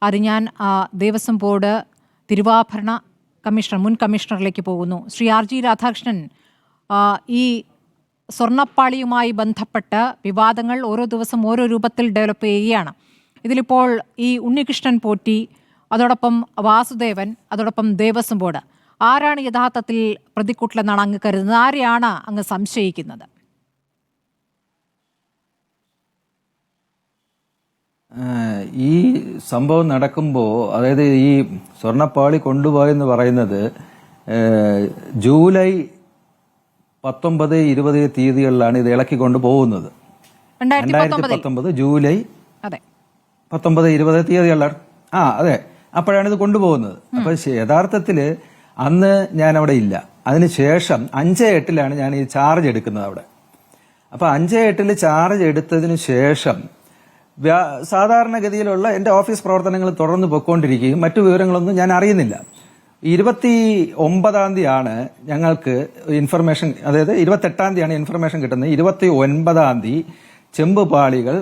അത് ഞാൻ ദേവസ്വം ബോർഡ് തിരുവാഭരണ കമ്മീഷണർ മുൻ കമ്മീഷണറിലേക്ക് പോകുന്നു. ശ്രീ ആർ ജി രാധാകൃഷ്ണൻ, ഈ സ്വർണ്ണപ്പാളിയുമായി ബന്ധപ്പെട്ട് വിവാദങ്ങൾ ഓരോ ദിവസം ഓരോ രൂപത്തിൽ ഡെവലപ്പ് ചെയ്യുകയാണ്. ഇതിലിപ്പോൾ ഈ ഉണ്ണികൃഷ്ണൻ പോറ്റി, അതോടൊപ്പം വാസുദേവൻ, അതോടൊപ്പം ദേവസ്വം ബോർഡ്, ആരാണ് യഥാർത്ഥത്തിൽ പ്രതിക്കൂട്ടിലെന്നാണ് അങ്ങ് കരുതുന്നത്? ആരെയാണ് അങ്ങ് സംശയിക്കുന്നത്? ഈ സംഭവം നടക്കുമ്പോൾ, അതായത് ഈ സ്വർണ്ണപ്പാളി കൊണ്ടുപോയെന്ന് പറയുന്നത് ജൂലൈ 19, 20 തീയതികളിലാണ് ഇത് ഇളക്കിക്കൊണ്ട് പോകുന്നത്. 2019 ജൂലൈ 19, 20 തീയതികളിലാണ്. അതെ, അപ്പോഴാണ് ഇത് കൊണ്ടുപോകുന്നത്. അപ്പൊ യഥാർത്ഥത്തില് അന്ന് ഞാൻ അവിടെ ഇല്ല. അതിനുശേഷം 5/8 ഞാൻ ഈ ചാർജ് എടുക്കുന്നത് അവിടെ. അപ്പൊ 5/8 ചാർജ് എടുത്തതിന് ശേഷം സാധാരണഗതിയിലുള്ള എന്റെ ഓഫീസ് പ്രവർത്തനങ്ങൾ തുടർന്ന് പൊയ്ക്കൊണ്ടിരിക്കുകയും മറ്റു വിവരങ്ങളൊന്നും ഞാൻ അറിയുന്നില്ല. 29 തീയതിയാണ് ഞങ്ങൾക്ക് ഇൻഫർമേഷൻ, അതായത് 28 തീയതിയാണ് ഇൻഫർമേഷൻ കിട്ടുന്നത്. 29 തീയതി ചെമ്പ് പാളികൾ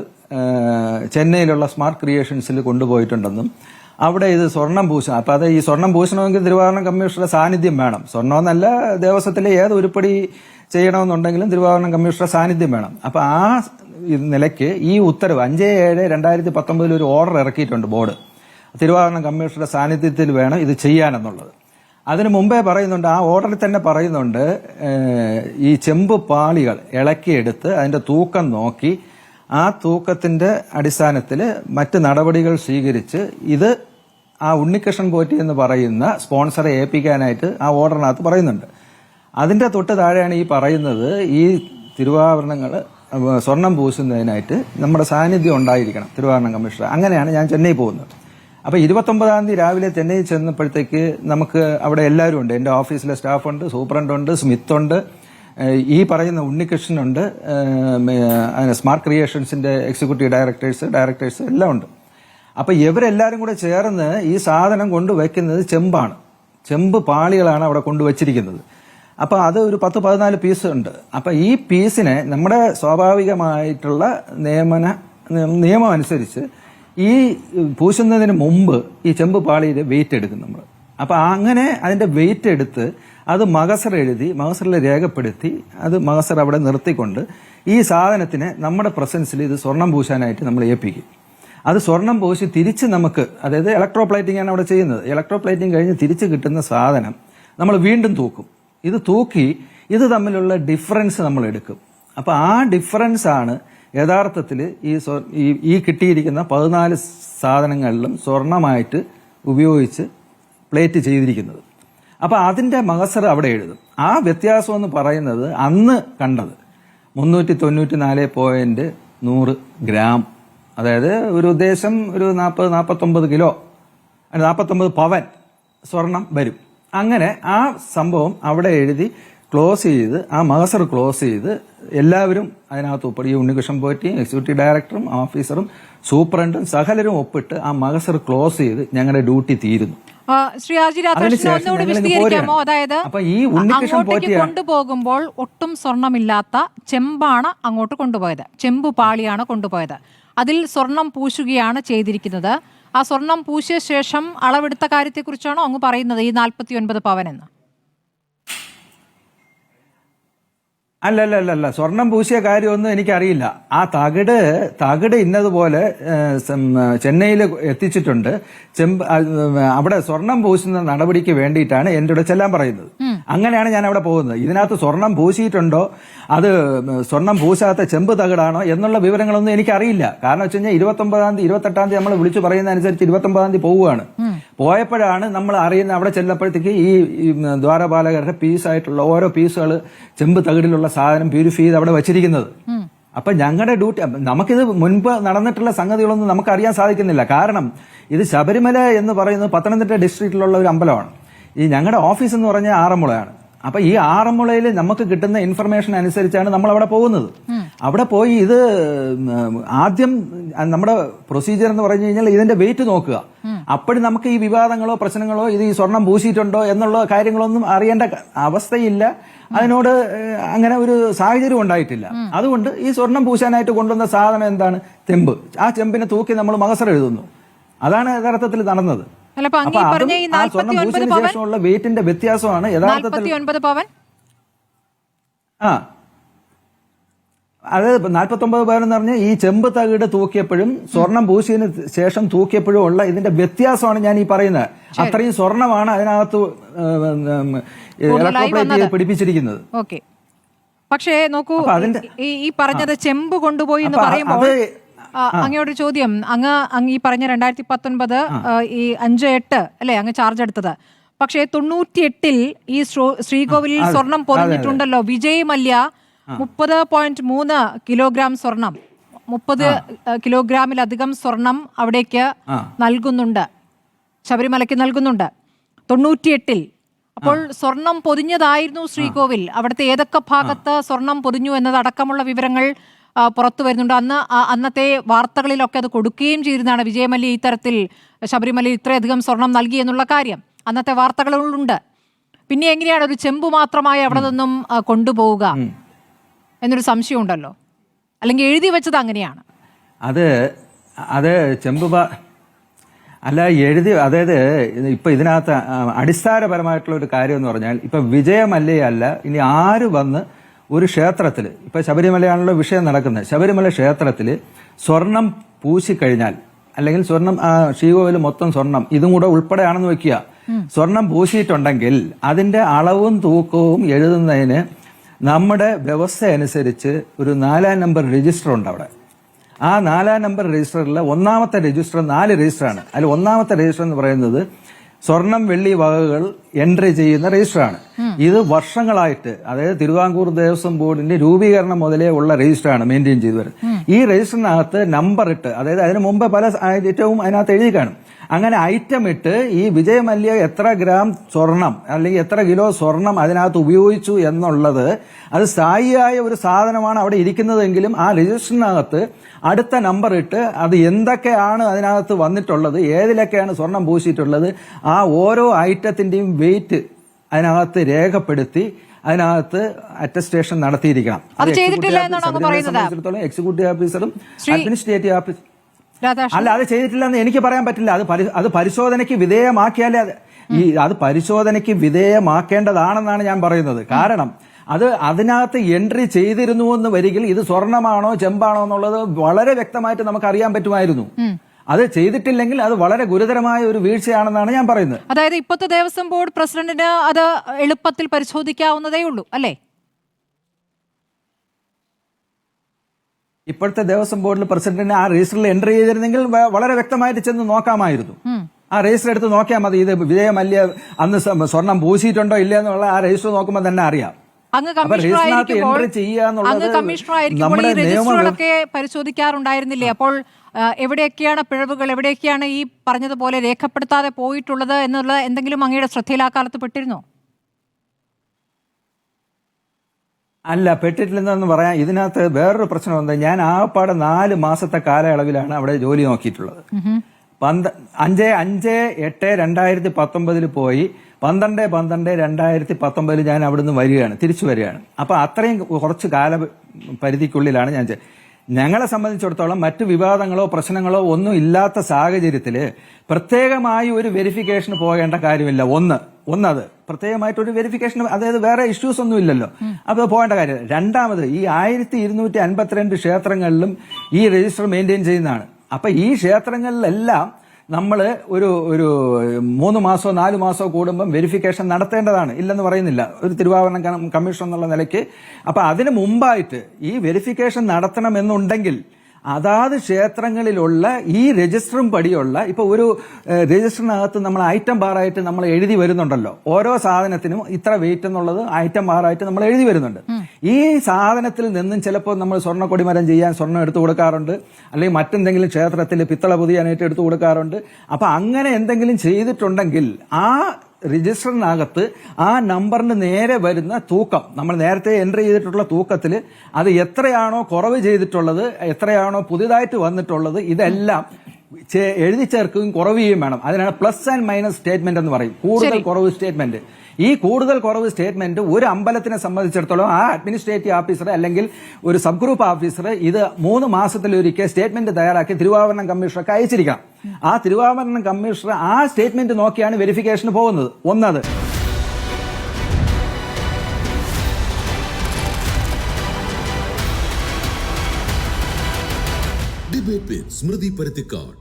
ചെന്നൈയിലുള്ള സ്മാർട്ട് ക്രിയേഷൻസിൽ കൊണ്ടുപോയിട്ടുണ്ടെന്നും അവിടെ ഇത് സ്വർണം പൂശണം. അപ്പൊ അത് ഈ സ്വർണം പൂശണമെങ്കിൽ തിരുവാഭരണ കമ്മീഷണറുടെ സാന്നിധ്യം വേണം. സ്വർണമെന്നല്ല, ദേവസ്വത്തിലെ ഏത് ഉരുപ്പടി ചെയ്യണമെന്നുണ്ടെങ്കിലും തിരുവാഭരണ കമ്മീഷണറുടെ സാന്നിധ്യം വേണം. അപ്പൊ ആ നിലയ്ക്ക് ഈ ഉത്തരവ് 5/7/2019 ഒരു ഓർഡർ ഇറക്കിയിട്ടുണ്ട് ബോർഡ്. തിരുവാഭരണ കമ്മീഷണറുടെ സാന്നിധ്യത്തിൽ വേണം ഇത് ചെയ്യാനെന്നുള്ളത്. അതിനു മുമ്പേ പറയുന്നുണ്ട്, ആ ഓർഡറിൽ തന്നെ പറയുന്നുണ്ട്, ഈ ചെമ്പ് പാളികൾ ഇളക്കിയെടുത്ത് അതിന്റെ തൂക്കം നോക്കി ആ തൂക്കത്തിന്റെ അടിസ്ഥാനത്തിൽ മറ്റ് നടപടികൾ സ്വീകരിച്ച് ഇത് ആ ഉണ്ണികൃഷ്ണൻ പോറ്റി എന്ന് പറയുന്ന സ്പോൺസറെ ഏൽപ്പിക്കാനായിട്ട് ആ ഓർഡറിനകത്ത് പറയുന്നുണ്ട്. അതിന്റെ തൊട്ട് താഴെയാണ് ഈ പറയുന്നത്, ഈ തിരുവാഭരണങ്ങൾ സ്വർണം പൂശുന്നതിനായിട്ട് നമ്മുടെ സാന്നിധ്യം ഉണ്ടായിരിക്കണം തിരുവാഭരണ കമ്മീഷണർ. അങ്ങനെയാണ് ഞാൻ ചെന്നൈ പോകുന്നത്. അപ്പൊ 29 തീയതി രാവിലെ ചെന്നൈ ചെന്നപ്പോഴത്തേക്ക് നമുക്ക് അവിടെ എല്ലാവരും ഉണ്ട്. എന്റെ ഓഫീസിലെ സ്റ്റാഫുണ്ട്, സൂപ്രണ്ടുണ്ട്, സ്മിത്ത് ഉണ്ട്, ഈ പറയുന്ന ഉണ്ണികൃഷ്ണനുണ്ട്, സ്മാർട്ട് ക്രിയേഷൻസിന്റെ എക്സിക്യൂട്ടീവ് ഡയറക്ടേഴ്സ് എല്ലാം ഉണ്ട്. അപ്പൊ ഇവരെല്ലാരും കൂടെ ചേർന്ന് ഈ സാധനം കൊണ്ടുവയ്ക്കുന്നത് ചെമ്പാണ്. ചെമ്പ് പാളികളാണ് അവിടെ കൊണ്ടുവച്ചിരിക്കുന്നത്. അപ്പൊ അത് ഒരു 10-14 പീസ് ഉണ്ട്. അപ്പൊ ഈ പീസിനെ നമ്മുടെ സ്വാഭാവികമായിട്ടുള്ള നിയമം അനുസരിച്ച് ഈ പൂശുന്നതിന് മുമ്പ് ഈ ചെമ്പ് പാളിയുടെ വെയിറ്റ് എടുക്കും നമ്മൾ. അപ്പൊ അങ്ങനെ അതിന്റെ വെയിറ്റ് എടുത്ത് അത് മഗസർ എഴുതി മഗസറിൽ രേഖപ്പെടുത്തി അത് മഗസർ അവിടെ നിർത്തിക്കൊണ്ട് ഈ സാധനത്തിനെ നമ്മുടെ പ്രസൻസിൽ ഇത് സ്വർണം പൂശാനായിട്ട് നമ്മൾ ഏൽപ്പിക്കും. അത് സ്വർണം പൂശി തിരിച്ച് നമുക്ക്, അതായത് ഇലക്ട്രോപ്ലേറ്റിംഗ് ആണ് അവിടെ ചെയ്യുന്നത്. ഇലക്ട്രോപ്ലേറ്റിംഗ് കഴിഞ്ഞ് തിരിച്ച് കിട്ടുന്ന സാധനം നമ്മൾ വീണ്ടും തൂക്കും. ഇത് തൂക്കി ഇത് തമ്മിലുള്ള ഡിഫറൻസ് നമ്മൾ എടുക്കും. അപ്പൊ ആ ഡിഫറൻസ് ആണ് യഥാർത്ഥത്തിൽ ഈ കിട്ടിയിരിക്കുന്ന 14 സാധനങ്ങളിലും സ്വർണമായിട്ട് ഉപയോഗിച്ച് പ്ലേറ്റ് ചെയ്തിരിക്കുന്നത്. അപ്പൊ അതിന്റെ മഗസർ അവിടെ എഴുതും. ആ വ്യത്യാസം എന്ന് പറയുന്നത് അന്ന് കണ്ടത് 394.100 ഗ്രാം, അതായത് ഒരു ഉദ്ദേശം ഒരു 40-49 കിലോ, 49 പവൻ സ്വർണം വരും. അങ്ങനെ ആ സംഭവം അവിടെ എഴുതി ക്ലോസ് ചെയ്ത്, ആ മഗസർ ക്ലോസ് ചെയ്ത് എല്ലാവരും അതിനകത്ത് ഒപ്പിട്ട്, ഈ ഉണ്ണികൃഷ്ണൻ പോറ്റി എക്സിക്യൂട്ടീവ് ഡയറക്ടറും ഓഫീസറും സൂപ്രണ്ടും സകലരും ഒപ്പിട്ട് ആ മഗസർ ക്ലോസ് ചെയ്ത് ഞങ്ങളുടെ ഡ്യൂട്ടി തീരുന്നു. ശ്രീ ആർ ജി രാധാകൃഷ്ണൻ, ഒന്നുകൂടി വിശദീകരിക്കാമോ? അതായത് അങ്ങോട്ടേക്ക് കൊണ്ടുപോകുമ്പോൾ ഒട്ടും സ്വർണമില്ലാത്ത ചെമ്പാണ് അങ്ങോട്ട് കൊണ്ടുപോയത്, ചെമ്പ് പാളിയാണ് കൊണ്ടുപോയത്. അതിൽ സ്വർണം പൂശുകയാണ് ചെയ്തിരിക്കുന്നത്. ആ സ്വർണം പൂശിയ ശേഷം അളവെടുത്ത കാര്യത്തെക്കുറിച്ചാണോ അങ്ങ് പറയുന്നത്, ഈ 49 പവൻ എന്ന്? അല്ല, സ്വർണം പൂശിയ കാര്യമൊന്നും എനിക്കറിയില്ല. ആ തകിട് ഇന്നതുപോലെ ചെന്നൈയിൽ എത്തിച്ചിട്ടുണ്ട്. അവിടെ സ്വർണം പൂശുന്ന നടപടിക്ക് വേണ്ടിയിട്ടാണ് എന്റെ കൂടെ ചെല്ലാൻ പറയുന്നത്. അങ്ങനെയാണ് ഞാൻ അവിടെ പോകുന്നത്. ഇതിനകത്ത് സ്വർണം പൂശിയിട്ടുണ്ടോ, അത് സ്വർണം പൂശാത്ത ചെമ്പ് തകിടാണോ എന്നുള്ള വിവരങ്ങളൊന്നും എനിക്കറിയില്ല. കാരണം വെച്ച് കഴിഞ്ഞാൽ 28 തീയതി നമ്മൾ വിളിച്ചു പറയുന്ന അനുസരിച്ച് 29 തീയതി പോവുകയാണ്. പോയപ്പോഴാണ് നമ്മൾ അറിയുന്ന, അവിടെ ചെല്ലപ്പോഴത്തേക്ക് ഈ ദ്വാരപാലകരുടെ പീസായിട്ടുള്ള ഓരോ പീസുകൾ ചെമ്പ് തകിടിലുള്ള സാധനം പ്യൂരിഫൈ ചെയ്ത് അവിടെ വെച്ചിരിക്കുന്നത്. അപ്പൊ ഞങ്ങളുടെ ഡ്യൂട്ടി, നമുക്കിത് മുൻപ് നടന്നിട്ടുള്ള സംഗതികളൊന്നും നമുക്ക് അറിയാൻ സാധിക്കുന്നില്ല. കാരണം ഇത് ശബരിമല എന്ന് പറയുന്നത് പത്തനംതിട്ട ഡിസ്ട്രിക്റ്റിലുള്ള ഒരു അമ്പലമാണ്. ഈ ഞങ്ങളുടെ ഓഫീസ് എന്ന് പറഞ്ഞാൽ ആറന്മുളയാണ്. അപ്പൊ ഈ ആറന്മുളയിൽ നമുക്ക് കിട്ടുന്ന ഇൻഫർമേഷൻ അനുസരിച്ചാണ് നമ്മൾ അവിടെ പോകുന്നത്. അവിടെ പോയി ഇത് ആദ്യം നമ്മുടെ പ്രൊസീജിയർ എന്ന് പറഞ്ഞു കഴിഞ്ഞാൽ ഇതിന്റെ വെയിറ്റ് നോക്കുക. അപ്പോഴും നമുക്ക് ഈ വിവാദങ്ങളോ പ്രശ്നങ്ങളോ ഇത് ഈ സ്വർണം പൂശിയിട്ടുണ്ടോ എന്നുള്ള കാര്യങ്ങളൊന്നും അറിയേണ്ട അവസ്ഥയില്ല. അതിനോട് അങ്ങനെ ഒരു സാഹചര്യം ഉണ്ടായിട്ടില്ല. അതുകൊണ്ട് ഈ സ്വർണം പൂശാനായിട്ട് കൊണ്ടുവന്ന സാധനം എന്താണ്? ചെമ്പ്. ആ ചെമ്പിനെ തൂക്കി നമ്മൾ മഗസർ എഴുതുന്നു. അതാണ് യഥാർത്ഥത്തിൽ നടന്നത്. അല്ല, അപ്പൊ അങ്ങ് ഈ പറഞ്ഞ ഈ 49 പവൻ ശേഷമുള്ള വെയിറ്റിന്റെ വ്യത്യാസമാണ് യഥാർത്ഥത്തിൽ 49 പവൻ അത് 49 പവൻ എന്ന് പറഞ്ഞാൽ ഈ ചെമ്പ് തകിട് തൂക്കിയപ്പോഴും സ്വർണം പൂശിയതിന് ശേഷം തൂക്കിയപ്പോഴും ഉള്ള ഇതിന്റെ വ്യത്യാസമാണ് ഞാൻ ഈ പറയുന്നത്. അത്രയും സ്വർണമാണ് അതിനകത്ത് പിടിപ്പിച്ചിരിക്കുന്നത്. ഓക്കെ, പക്ഷേ നോക്കൂ, ഈ പറഞ്ഞത് ചെമ്പ് കൊണ്ടുപോയി എന്ന് പറയുമ്പോൾ അങ്ങയോട് ചോദ്യം, അങ്ങ് ഈ പറഞ്ഞ 2019 ഈ 5-8 അല്ലെ അങ്ങ് ചാർജ് എടുത്തത്, പക്ഷേ 98 ഈ ശ്രീകോവിലിൽ സ്വർണം പൊതിഞ്ഞിട്ടുണ്ടല്ലോ. വിജയ് മല്യ 30.3 കിലോഗ്രാം സ്വർണം, 30 കിലോഗ്രാമിലധികം സ്വർണം അവിടേക്ക് നൽകുന്നുണ്ട്, ശബരിമലയ്ക്ക് നൽകുന്നുണ്ട് 98. അപ്പോൾ സ്വർണം പൊതിഞ്ഞതായിരുന്നു ശ്രീകോവിൽ. അവിടുത്തെ ഏതൊക്കെ ഭാഗത്ത് സ്വർണം പൊതിഞ്ഞു എന്നതടക്കമുള്ള വിവരങ്ങൾ പുറത്തു വരുന്നുണ്ട്. അന്നത്തെ വാർത്തകളിലൊക്കെ അത് കൊടുക്കുകയും ചെയ്തിരുന്നതാണ്. വിജയമല്യ ഇത്തരത്തിൽ ശബരിമലയിൽ ഇത്രയധികം സ്വർണം നൽകി എന്നുള്ള കാര്യം അന്നത്തെ വാർത്തകളുണ്ട്. പിന്നെ എങ്ങനെയാണ് ഒരു ചെമ്പ് മാത്രമായി അവിടെ നിന്നും കൊണ്ടുപോവുക എന്നൊരു സംശയം ഉണ്ടല്ലോ, അല്ലെങ്കിൽ എഴുതി വെച്ചത് അങ്ങനെയാണ്. അത് ചെമ്പ് അല്ല എഴുതി, അതായത് ഇപ്പൊ ഇതിനകത്ത് അടിസ്ഥാനപരമായിട്ടുള്ള ഒരു കാര്യം എന്ന് പറഞ്ഞാൽ, ഇപ്പൊ വിജയമല്യയല്ല, ഇനി ആര് വന്ന് ഒരു ക്ഷേത്രത്തിൽ, ഇപ്പൊ ശബരിമലയാണല്ലോ വിഷയം നടക്കുന്നത്, ശബരിമല ക്ഷേത്രത്തിൽ സ്വർണം പൂശിക്കഴിഞ്ഞാൽ, അല്ലെങ്കിൽ സ്വർണം ശ്രീകോവിൽ മൊത്തം സ്വർണം ഇതും കൂടെ ഉൾപ്പെടെയാണെന്ന് വെക്കുക, സ്വർണം പൂശിയിട്ടുണ്ടെങ്കിൽ അതിന്റെ അളവും തൂക്കവും എഴുതുന്നതിന് നമ്മുടെ വ്യവസ്ഥ അനുസരിച്ച് ഒരു 4-ാം നമ്പർ രജിസ്റ്റർ ഉണ്ട് അവിടെ. ആ 4-ാം നമ്പർ രജിസ്റ്ററിൽ ഒന്നാമത്തെ രജിസ്റ്റർ 4 രജിസ്റ്ററാണ്. അതിൽ ഒന്നാമത്തെ രജിസ്റ്റർ എന്ന് പറയുന്നത് സ്വർണം വെള്ളി വകകൾ എൻട്രി ചെയ്യുന്ന രജിസ്റ്ററാണ്. ഇത് വർഷങ്ങളായിട്ട്, അതായത് തിരുവിതാംകൂർ ദേവസ്വം ബോർഡിന്റെ രൂപീകരണം മുതലേ ഉള്ള രജിസ്റ്ററാണ് മെയിൻറ്റെയിൻ ചെയ്തു വരുന്നത്. ഈ രജിസ്റ്ററിനകത്ത് നമ്പർ ഇട്ട്, അതായത് അതിന് മുമ്പ് പല ഐറ്റവും അതിനകത്ത് എഴുതി കാണും. അങ്ങനെ ഐറ്റം ഇട്ട് ഈ വിജയമല്യ എത്ര ഗ്രാം സ്വർണം അല്ലെങ്കിൽ എത്ര കിലോ സ്വർണം അതിനകത്ത് ഉപയോഗിച്ചു എന്നുള്ളത്, അത് സ്ഥായിയായ ഒരു സാധനമാണ് അവിടെ ഇരിക്കുന്നതെങ്കിലും ആ രജിസ്റ്ററിനകത്ത് അടുത്ത നമ്പർ ഇട്ട് അത് എന്തൊക്കെയാണ് അതിനകത്ത് വന്നിട്ടുള്ളത്, ഏതിലൊക്കെയാണ് സ്വർണം പൂശിയിട്ടുള്ളത്, ആ ഓരോ ഐറ്റത്തിന്റെയും വെയിറ്റ് അതിനകത്ത് രേഖപ്പെടുത്തി അതിനകത്ത് അറ്റസ്റ്റേഷൻ നടത്തിയിരിക്കണം. എക്സിക്യൂട്ടീവ് ഓഫീസറും അഡ്മിനിസ്ട്രേറ്റീവ് ഓഫീസർ അല്ല, അത് ചെയ്തിട്ടില്ലെന്ന് എനിക്ക് പറയാൻ പറ്റില്ല. അത് പരിശോധനയ്ക്ക് വിധേയമാക്കിയാലേ അത് പരിശോധനയ്ക്ക് വിധേയമാക്കേണ്ടതാണെന്നാണ് ഞാൻ പറയുന്നത്. കാരണം അതിനകത്ത് എൻട്രി ചെയ്തിരുന്നു എന്ന് വരികിൽ ഇത് സ്വർണമാണോ ചെമ്പാണോ എന്നുള്ളത് വളരെ വ്യക്തമായിട്ട് നമുക്ക് അറിയാൻ പറ്റുമായിരുന്നു. അത് ചെയ്തിട്ടില്ലെങ്കിൽ അത് വളരെ ഗുരുതരമായ ഒരു വീഴ്ചയാണെന്നാണ് ഞാൻ പറയുന്നത്. അതായത് ഇപ്പോഴത്തെ ദേവസ്വം ബോർഡ് പ്രസിഡന്റിന് അത് എളുപ്പത്തിൽ പരിശോധിക്കാവുന്നതേ ഉള്ളൂ അല്ലേ? ഇപ്പോഴത്തെ ദേവസ്വം ബോർഡിൽ പ്രസിഡന്റിന് ആ രജിസ്റ്ററിൽ എൻട്രി ചെയ്തിരുന്നെങ്കിൽ വളരെ വ്യക്തമായിട്ട് ചെന്ന് നോക്കാമായിരുന്നു. ആ രജിസ്റ്റർ എടുത്ത് നോക്കിയാൽ മതി. ഇത് വിജയമല്യ അന്ന് സ്വർണം പൂശിയിട്ടുണ്ടോ ഇല്ല എന്നുള്ള ആ രജിസ്റ്റർ നോക്കുമ്പോൾ തന്നെ അറിയാം. രജിസ്റ്ററുകളൊക്കെ പരിശോധിക്കാറുണ്ടായിരുന്നില്ലേ? അപ്പോൾ എവിടെയൊക്കെയാണ് പിഴവുകൾ, എവിടെയൊക്കെയാണ് ഈ പറഞ്ഞതുപോലെ രേഖപ്പെടുത്താതെ പോയിട്ടുള്ളത് എന്നുള്ള എന്തെങ്കിലും അങ്ങയുടെ ശ്രദ്ധയിൽ ആ കാലത്ത് പെട്ടിരുന്നോ? അല്ല, പെട്ടിട്ടില്ലെന്ന് പറയാം. ഇതിനകത്ത് വേറൊരു പ്രശ്നമുണ്ട്. ഞാൻ ആകപ്പാടെ 4 മാസത്തെ കാലയളവിലാണ് അവിടെ ജോലി നോക്കിയിട്ടുള്ളത്. 5/8/2019 പോയി 12/12/2019 ഞാൻ അവിടുന്ന് വരികയാണ്, തിരിച്ചു വരികയാണ്. അപ്പൊ അത്രയും കുറച്ച് കാല പരിധിക്കുള്ളിലാണ് ഞാൻ. ഞങ്ങളെ സംബന്ധിച്ചിടത്തോളം മറ്റു വിവാദങ്ങളോ പ്രശ്നങ്ങളോ ഒന്നും ഇല്ലാത്ത സാഹചര്യത്തില് പ്രത്യേകമായി ഒരു വെരിഫിക്കേഷന് പോകേണ്ട കാര്യമില്ല. ഒന്നത് പ്രത്യേകമായിട്ട് ഒരു വെരിഫിക്കേഷൻ, അതായത് വേറെ ഇഷ്യൂസ് ഒന്നും ഇല്ലല്ലോ, അത് പോകേണ്ട കാര്യം. രണ്ടാമത് ഈ 1252 ക്ഷേത്രങ്ങളിലും ഈ രജിസ്റ്റർ മെയിൻറ്റെയിൻ ചെയ്യുന്നതാണ്. അപ്പൊ ഈ ക്ഷേത്രങ്ങളിലെല്ലാം നമ്മൾ ഒരു 3 മാസമോ 4 മാസമോ കൂടുമ്പം വെരിഫിക്കേഷൻ നടത്തേണ്ടതാണ്, ഇല്ലെന്ന് പറയുന്നില്ല, ഒരു തിരുവാഭരണ കമ്മീഷൻ എന്നുള്ള നിലയ്ക്ക്. അപ്പൊ അതിന് മുമ്പായിട്ട് ഈ വെരിഫിക്കേഷൻ നടത്തണമെന്നുണ്ടെങ്കിൽ അതാത് ക്ഷേത്രങ്ങളിലുള്ള ഈ രജിസ്റ്ററും പടിയുള്ള, ഇപ്പൊ ഒരു രജിസ്റ്ററിനകത്ത് നമ്മൾ ഐറ്റം ബാറായിട്ട് നമ്മൾ എഴുതി വരുന്നുണ്ടല്ലോ, ഓരോ സാധനത്തിനും ഇത്ര വെയിറ്റ് എന്നുള്ളത് ഐറ്റം ബാറായിട്ട് നമ്മൾ എഴുതി വരുന്നുണ്ട്. ഈ സാധനത്തിൽ നിന്നും ചിലപ്പോൾ നമ്മൾ സ്വർണ്ണക്കൊടിമരം ചെയ്യാൻ സ്വർണ്ണം എടുത്തു കൊടുക്കാറുണ്ട്, അല്ലെങ്കിൽ മറ്റെന്തെങ്കിലും ക്ഷേത്രത്തിൽ പിത്തള പൊതിയാനായിട്ട് എടുത്തു കൊടുക്കാറുണ്ട്. അപ്പൊ അങ്ങനെ എന്തെങ്കിലും ചെയ്തിട്ടുണ്ടെങ്കിൽ ആ രജിസ്റ്ററിനകത്ത് ആ നമ്പറിന് നേരെ വരുന്ന തൂക്കം, നമ്മൾ നേരത്തെ എൻട്രി ചെയ്തിട്ടുള്ള തൂക്കത്തിൽ അത് എത്രയാണോ കുറവ് ചെയ്തിട്ടുള്ളത്, എത്രയാണോ പുതിയതായിട്ട് വന്നിട്ടുള്ളത്, ഇതെല്ലാം എഴുതി ചേർക്കുകയും കുറവുകയും വേണം. അതിനാണ് പ്ലസ് ആൻഡ് മൈനസ് സ്റ്റേറ്റ്മെന്റ് എന്ന് പറയും. കൂടുതൽ കുറവ് സ്റ്റേറ്റ്മെന്റ്. ഈ കൂടുതൽ കുറവ് സ്റ്റേറ്റ്മെന്റ് ഒരു അമ്പലത്തിനെ സംബന്ധിച്ചിടത്തോളം ആ അഡ്മിനിസ്ട്രേറ്റീവ് ഓഫീസർ അല്ലെങ്കിൽ ഒരു സബ് ഗ്രൂപ്പ് ഓഫീസർ ഇത് 3 മാസത്തിലൊരിക്കൽ സ്റ്റേറ്റ്മെന്റ് തയ്യാറാക്കി തിരുവാഭരണം കമ്മീഷണർക്ക് അയച്ചിരിക്കണം. ആ തിരുവാഭരണം കമ്മീഷണർ ആ സ്റ്റേറ്റ്മെന്റ് നോക്കിയാണ് വെരിഫിക്കേഷന് പോകുന്നത്. ഒന്നത്. Debate with Smriti Paruthikad.